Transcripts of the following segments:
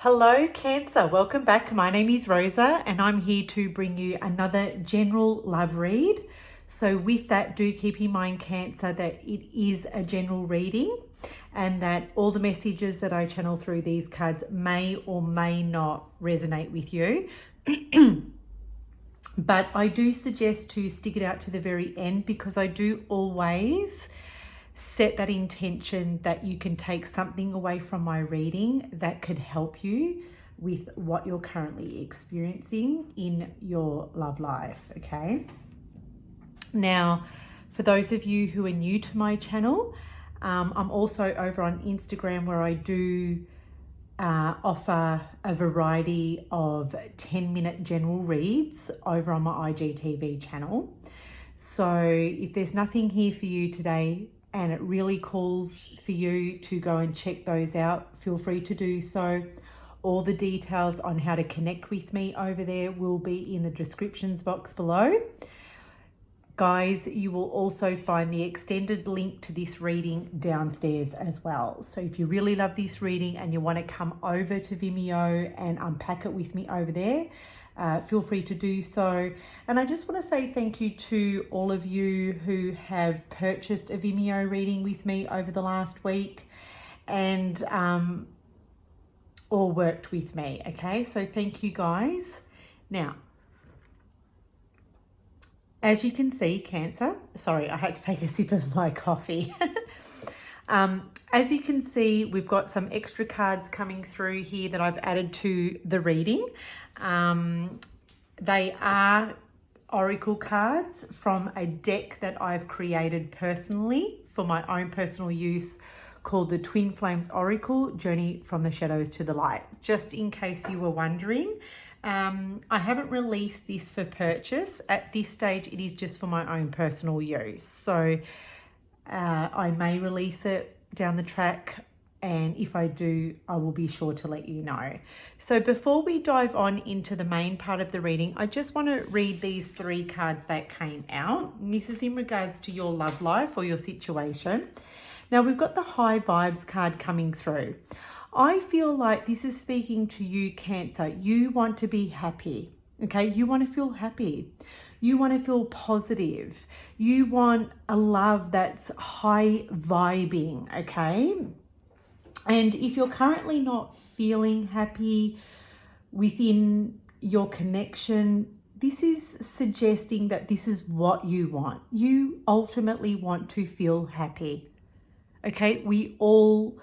Hello Cancer, welcome back. My name is Rosa and I'm here to bring you another general love read. So with that, do keep in mind Cancer that it is a general reading and that all the messages that I channel through these cards may or may not resonate with you. But I do suggest to stick it out to the very end because I do always set that intention that you can take something away from my reading that could help you with what you're currently experiencing in your love life, okay? Now, for those of you who are new to my channel, I'm also over on Instagram where I do offer a variety of 10-minute general reads over on my IGTV channel. So if there's nothing here for you today, and it really calls for you to go and check those out, feel free to do so. All the details on how to connect with me over there will be in the descriptions box below. Guys, you will also find the extended link to this reading downstairs as well. So if you really love this reading and you want to come over to Vimeo and unpack it with me over there, feel free to do so. And I just want to say thank you to all of you who have purchased a Vimeo reading with me over the last week and or worked with me. Okay, so thank you guys. Now, as you can see, Cancer, sorry, I had to take a sip of my coffee. As you can see, we've got some extra cards coming through here that I've added to the reading. They are oracle cards from a deck that I've created personally for my own personal use called the Twin Flames Oracle, Journey from the Shadows to the Light. Just in case you were wondering, I haven't released this for purchase. At this stage, it is just for my own personal use. So I may release it down the track, and if I do, I will be sure to let you know. So before we dive on into the main part of the reading, I just want to read these 3 cards that came out. And this is in regards to your love life or your situation. Now we've got the High Vibes card coming through. I feel like this is speaking to you, Cancer. You want to be happy, okay? You want to feel happy. You want to feel positive. You want a love that's high vibing, okay? And if you're currently not feeling happy within your connection, this is suggesting that this is what you want. You ultimately want to feel happy, okay? We all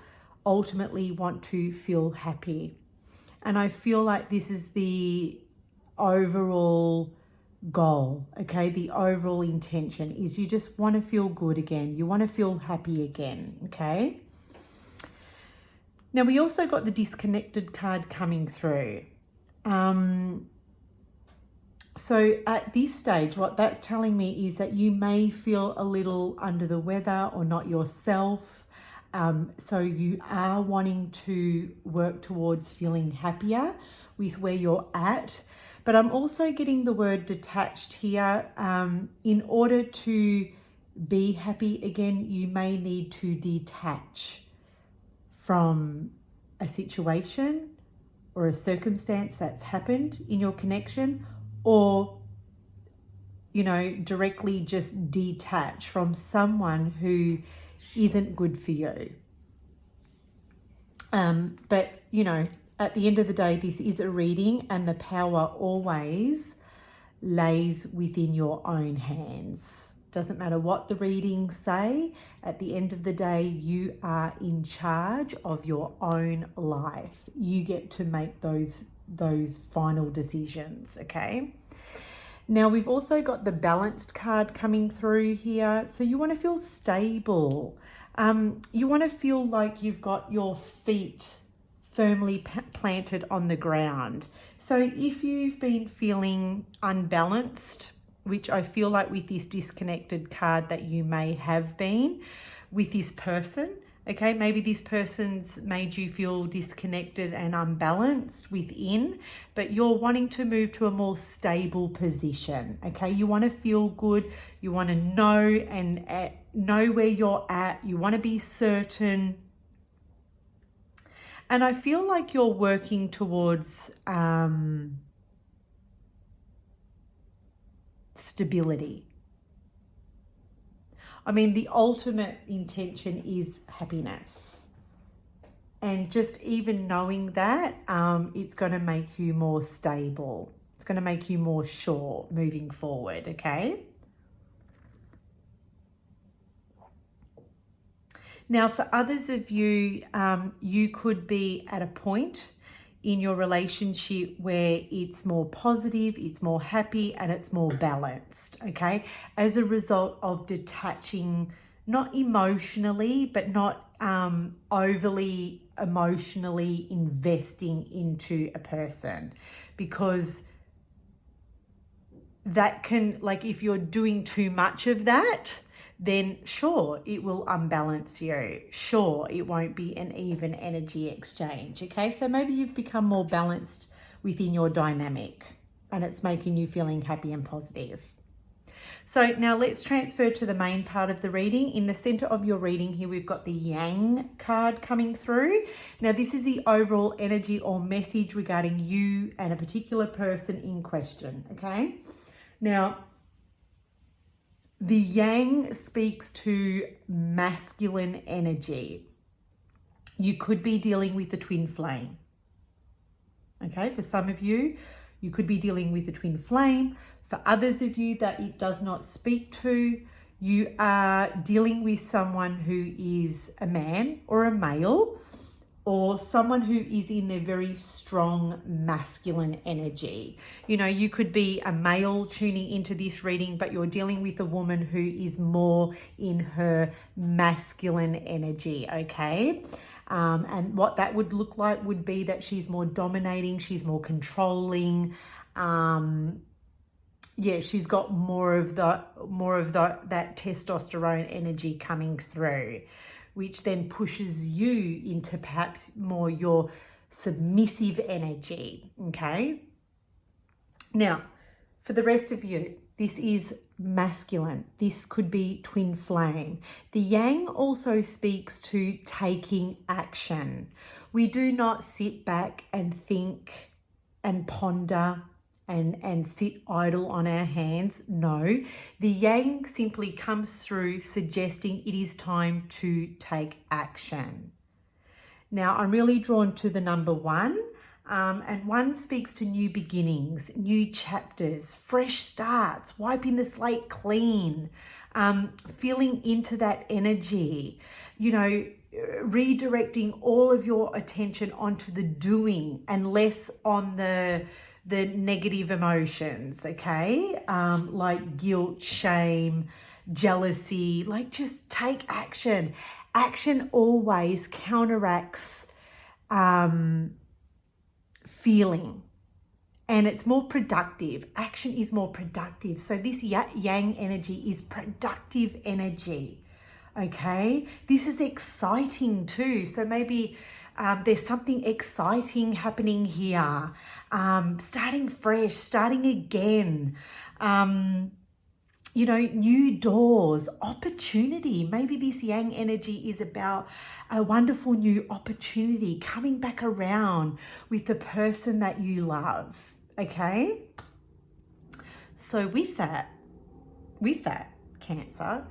ultimately want to feel happy. And I feel like this is the overall goal, okay? The overall intention is you just want to feel good again. You want to feel happy again, okay? Now, we also got the Disconnected card coming through. So at this stage, what that's telling me is that you may feel a little under the weather or not yourself. So you are wanting to work towards feeling happier with where you're at. But I'm also getting the word detached here. In order to be happy again, you may need to detach from a situation or a circumstance that's happened in your connection, or, you know, directly just detach from someone who isn't good for you. But, you know, at the end of the day, this is a reading and the power always lays within your own hands. Doesn't matter what the readings say, at the end of the day, you are in charge of your own life. You get to make those final decisions, okay? Now, we've also got the Balanced card coming through here. So you want to feel stable. You want to feel like you've got your feet firmly planted on the ground. So if you've been feeling unbalanced, which I feel like with this Disconnected card that you may have been with this person, okay? Maybe this person's made you feel disconnected and unbalanced within, but you're wanting to move to a more stable position, okay? You want to feel good. You want to know and know where you're at. You want to be certain. And I feel like you're working towards stability. I mean, the ultimate intention is happiness. And just even knowing that, it's going to make you more stable. It's going to make you more sure moving forward, okay? Now, for others of you, you could be at a point in your relationship where it's more positive, it's more happy, and it's more balanced, okay? As a result of detaching, not emotionally, but not overly emotionally investing into a person, because that can, like, if you're doing too much of that, then sure, it will unbalance you. Sure, it won't be an even energy exchange, okay? So maybe you've become more balanced within your dynamic and it's making you feeling happy and positive. So now let's transfer to the main part of the reading. In the center of your reading here, we've got the Yang card coming through. Now this is the overall energy or message regarding you and a particular person in question, okay? Now, the Yang speaks to masculine energy. You could be dealing with the twin flame. Okay, for some of you, you could be dealing with the twin flame. For others of you that it does not speak to, you are dealing with someone who is a man or a male, or someone who is in their very strong masculine energy. You know, you could be a male tuning into this reading, but you're dealing with a woman who is more in her masculine energy, okay? And what that would look like would be that she's more dominating, she's more controlling. Yeah, she's got more of that testosterone energy coming through, which then pushes you into perhaps more your submissive energy, okay? Now, for the rest of you, this is masculine. This could be twin flame. The Yang also speaks to taking action. We do not sit back and think and ponder and sit idle on our hands. No, the Yang simply comes through suggesting it is time to take action. Now, I'm really drawn to the number 1, and 1 speaks to new beginnings, new chapters, fresh starts, wiping the slate clean, feeling into that energy, you know, redirecting all of your attention onto the doing and less on the negative emotions, okay? Like guilt, shame, jealousy, like just take action. Action always counteracts feeling, and it's more productive. Action is more productive. So this Yang energy is productive energy, okay? This is exciting too. So maybe there's something exciting happening here. Starting fresh, starting again. You know, new doors, opportunity. Maybe this Yang energy is about a wonderful new opportunity coming back around with the person that you love, okay? So with that, Cancer,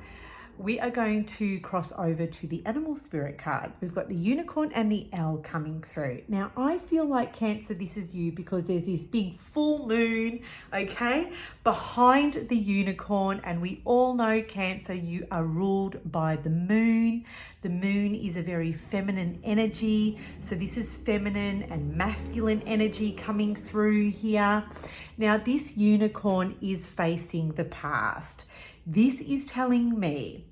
we are going to cross over to the animal spirit cards. We've got the unicorn and the owl coming through. Now, I feel like Cancer, this is you because there's this big full moon, okay, behind the unicorn. And we all know, Cancer, you are ruled by the moon. The moon is a very feminine energy. So this is feminine and masculine energy coming through here. Now, this unicorn is facing the past. This is telling me,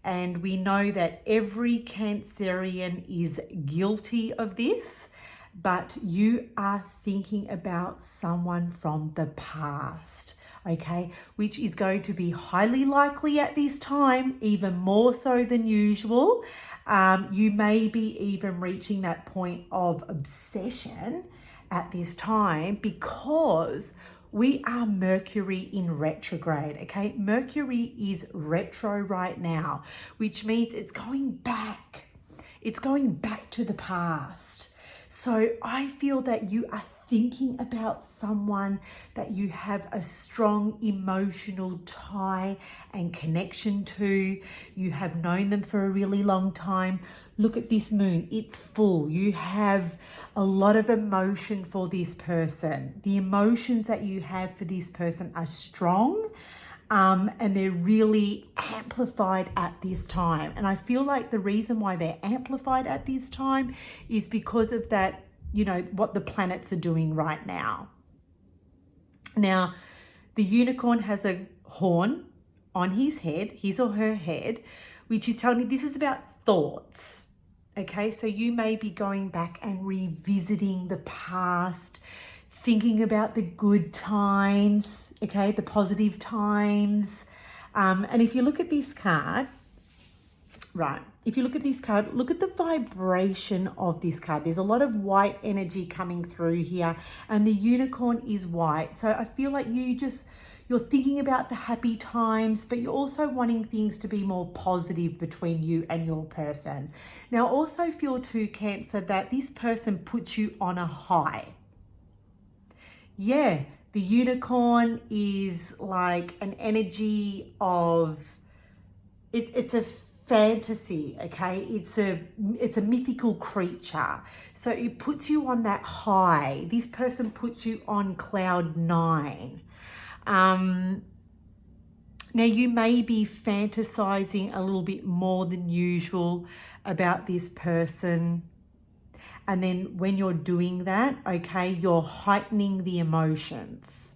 and we know that every Cancerian is guilty of this, but you are thinking about someone from the past, okay, which is going to be highly likely at this time, even more so than usual. You may be even reaching that point of obsession at this time because we are Mercury in retrograde, okay? Mercury is retro right now, which means it's going back. It's going back to the past. So I feel that you are thinking about someone that you have a strong emotional tie and connection to. You have known them for a really long time. Look at this moon, it's full. You have a lot of emotion for this person. The emotions that you have for this person are strong. And they're really amplified at this time. And I feel like the reason why they're amplified at this time is because of that, you know, what the planets are doing right now. Now, the unicorn has a horn on his head, his or her head, which is telling me this is about thoughts. Okay, so you may be going back and revisiting the past, thinking about the good times, okay, the positive times. And if you look at this card, right, if you look at this card, look at the vibration of this card. There's a lot of white energy coming through here, and the unicorn is white. So I feel like you're thinking about the happy times, but you're also wanting things to be more positive between you and your person. Now, also feel too, Cancer, that this person puts you on a high. Yeah, the unicorn is like an energy of, it's a fantasy, okay? It's a mythical creature. So it puts you on that high. This person puts you on cloud 9. Now you may be fantasizing a little bit more than usual about this person. And then when you're doing that, okay, you're heightening the emotions.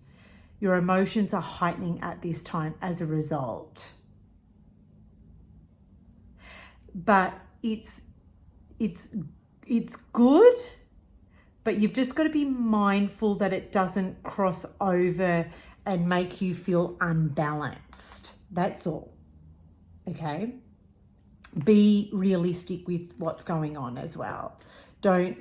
Your emotions are heightening at this time as a result. But it's good, but you've just got to be mindful that it doesn't cross over and make you feel unbalanced. That's all. Okay? Be realistic with what's going on as well. Don't,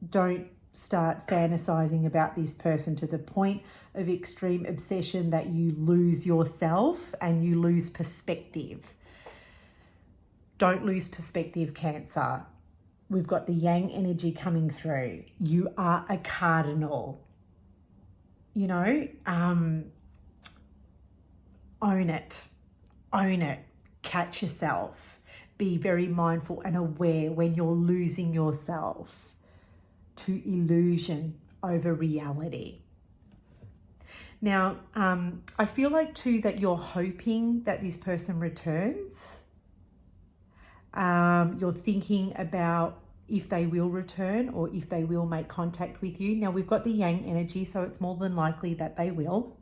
don't start fantasizing about this person to the point of extreme obsession that you lose yourself and you lose perspective. Don't lose perspective, Cancer. We've got the yang energy coming through. You are a cardinal. Own it. Own it. Catch yourself. Be very mindful and aware when you're losing yourself to illusion over reality. Now, I feel like too that you're hoping that this person returns. You're thinking about if they will return or if they will make contact with you. Now, we've got the yang energy, so it's more than likely that they will.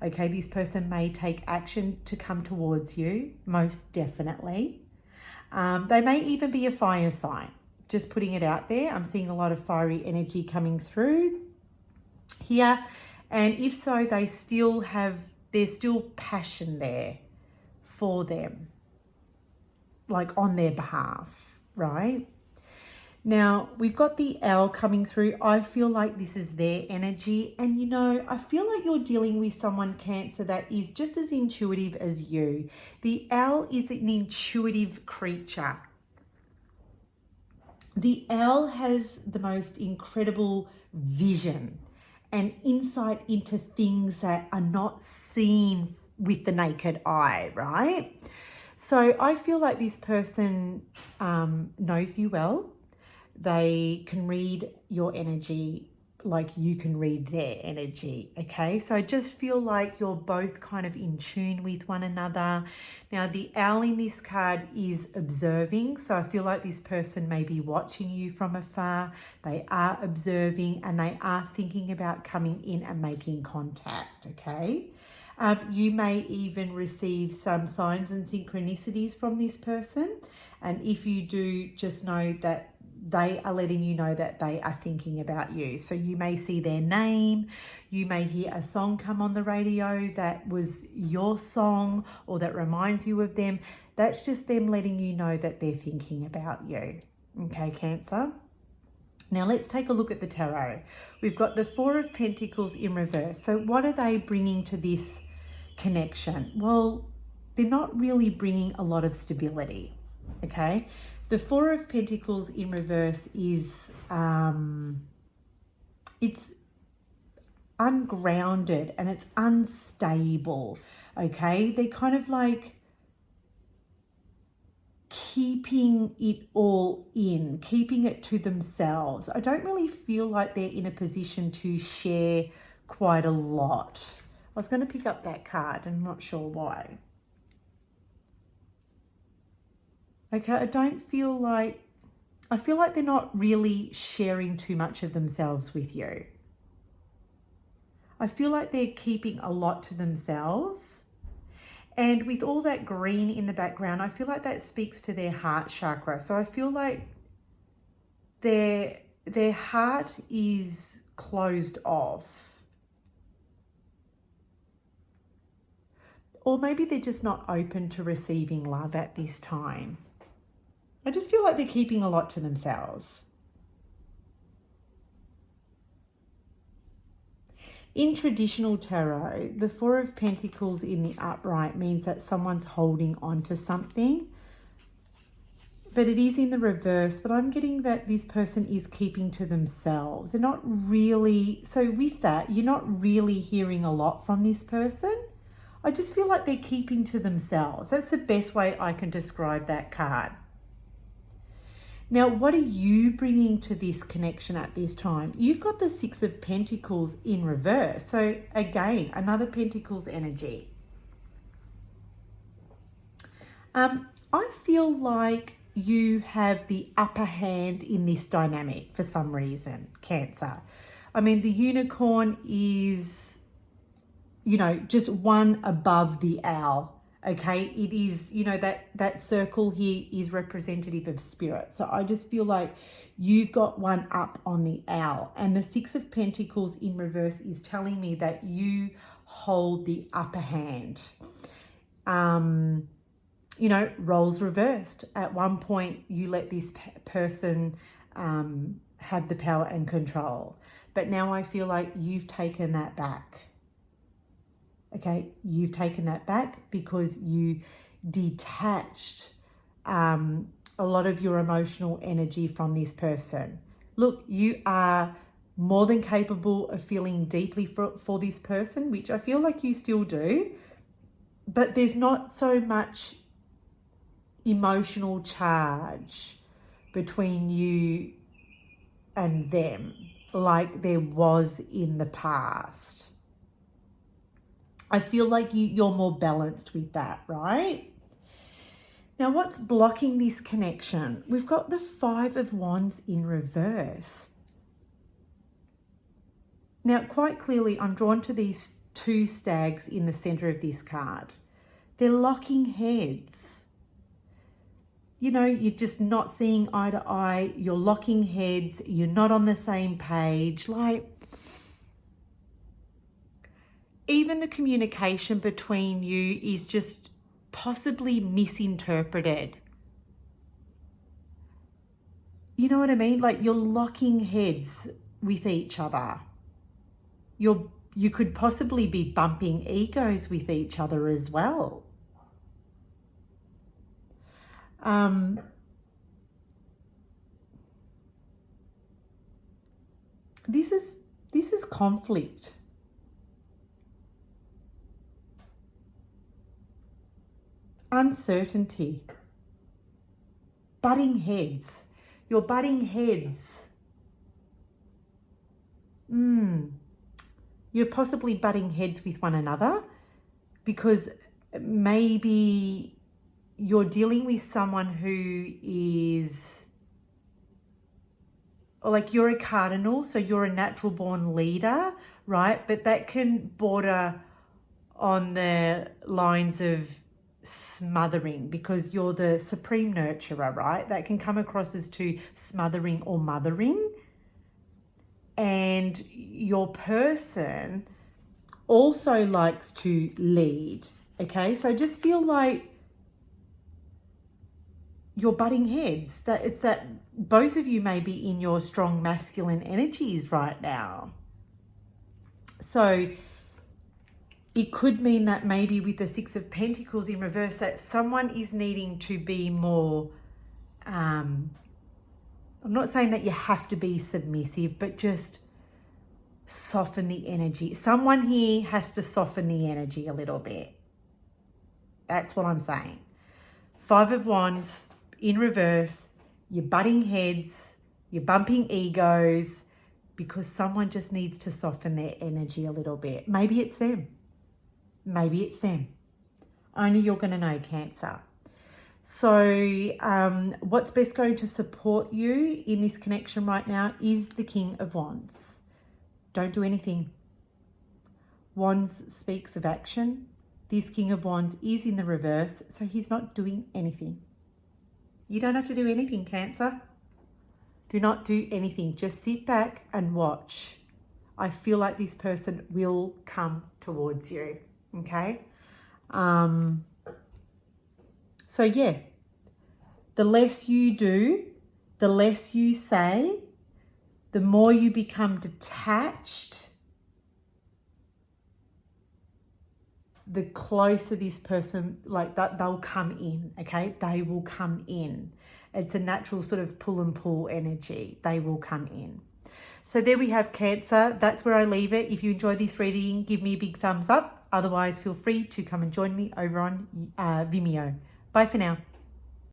Okay, this person may take action to come towards you, most definitely. They may even be a fire sign. Just putting it out there. I'm seeing a lot of fiery energy coming through here. And if so, there's still passion there for them, like on their behalf, right? Now, we've got the owl coming through. I feel like this is their energy. And, I feel like you're dealing with someone, Cancer, that is just as intuitive as you. The owl is an intuitive creature. The owl has the most incredible vision and insight into things that are not seen with the naked eye, right? So I feel like this person knows you well. They can read your energy like you can read their energy, okay? So I just feel like you're both kind of in tune with one another. Now, the owl in this card is observing, so I feel like this person may be watching you from afar. They are observing and they are thinking about coming in and making contact, okay? You may even receive some signs and synchronicities from this person. And if you do, just know that they are letting you know that they are thinking about you. So you may see their name, you may hear a song come on the radio that was your song or that reminds you of them. That's just them letting you know that they're thinking about you. Okay, Cancer? Now let's take a look at the tarot. We've got the Four of Pentacles in reverse. So what are they bringing to this connection? Well, they're not really bringing a lot of stability, okay? The Four of Pentacles in reverse is, it's ungrounded and it's unstable, okay? They're kind of like keeping it all in, keeping it to themselves. I don't really feel like they're in a position to share quite a lot. I was going to pick up that card and I'm not sure why. Okay, I feel like they're not really sharing too much of themselves with you. I feel like they're keeping a lot to themselves. And with all that green in the background, I feel like that speaks to their heart chakra. So I feel like their heart is closed off. Or maybe they're just not open to receiving love at this time. I just feel like they're keeping a lot to themselves. In traditional tarot, the Four of Pentacles in the upright means that someone's holding on to something. But it is in the reverse. But I'm getting that this person is keeping to themselves. They're not really... So with that, you're not really hearing a lot from this person. I just feel like they're keeping to themselves. That's the best way I can describe that card. Now, what are you bringing to this connection at this time? You've got the Six of Pentacles in reverse. So again, another Pentacles energy. I feel like you have the upper hand in this dynamic for some reason, Cancer. I mean, the unicorn is, you know, just one above the owl. Okay, it is, you know, that circle here is representative of spirit. So I just feel like you've got one up on the owl. And the Six of Pentacles in reverse is telling me that you hold the upper hand. You know, roles reversed. At one point, you let this person have the power and control. But now I feel like you've taken that back. Okay, you've taken that back because you detached a lot of your emotional energy from this person. Look, you are more than capable of feeling deeply for this person, which I feel like you still do, but there's not so much emotional charge between you and them like there was in the past. I feel like you're more balanced with that, right? Now, what's blocking this connection? We've got the Five of Wands in reverse. Now, quite clearly, I'm drawn to these two stags in the center of this card. They're locking heads. You know, you're just not seeing eye to eye. You're locking heads. You're not on the same page. Like, even the communication between you is just possibly misinterpreted. You know what I mean? Like, you're locking heads with each other. You could possibly be bumping egos with each other as well. This is conflict. Uncertainty. Butting heads. You're butting heads. You're possibly butting heads with one another because maybe you're dealing with someone who is, like, you're a cardinal, so you're a natural born leader, right? But that can border on the lines of smothering because you're the supreme nurturer, right? That can come across as to smothering or mothering. And your person also likes to lead, okay? So I just feel like you're butting heads. That it's that both of you may be in your strong masculine energies right now. So it could mean that maybe with the Six of Pentacles in reverse that someone is needing to be more I'm not saying that you have to be submissive, but just soften the energy. Someone here has to soften the energy a little bit. That's what I'm saying. 5 of Wands in reverse. You're butting heads. You're bumping egos because someone just needs to soften their energy a little bit. Maybe it's them. Maybe it's them. Only you're going to know, Cancer. So what's best going to support you in this connection right now is the King of Wands. Don't do anything. Wands speaks of action. This King of Wands is in the reverse, so he's not doing anything. You don't have to do anything, Cancer. Do not do anything. Just sit back and watch. I feel like this person will come towards you, okay? So yeah, the less you do, the less you say, the more you become detached, the closer this person, like that, they'll come in, okay? They will come in. It's a natural sort of pull and pull energy. They will come in. So there we have, Cancer. That's where I leave it. If you enjoyed this reading, give me a big thumbs up. Otherwise, feel free to come and join me over on Vimeo. Bye for now.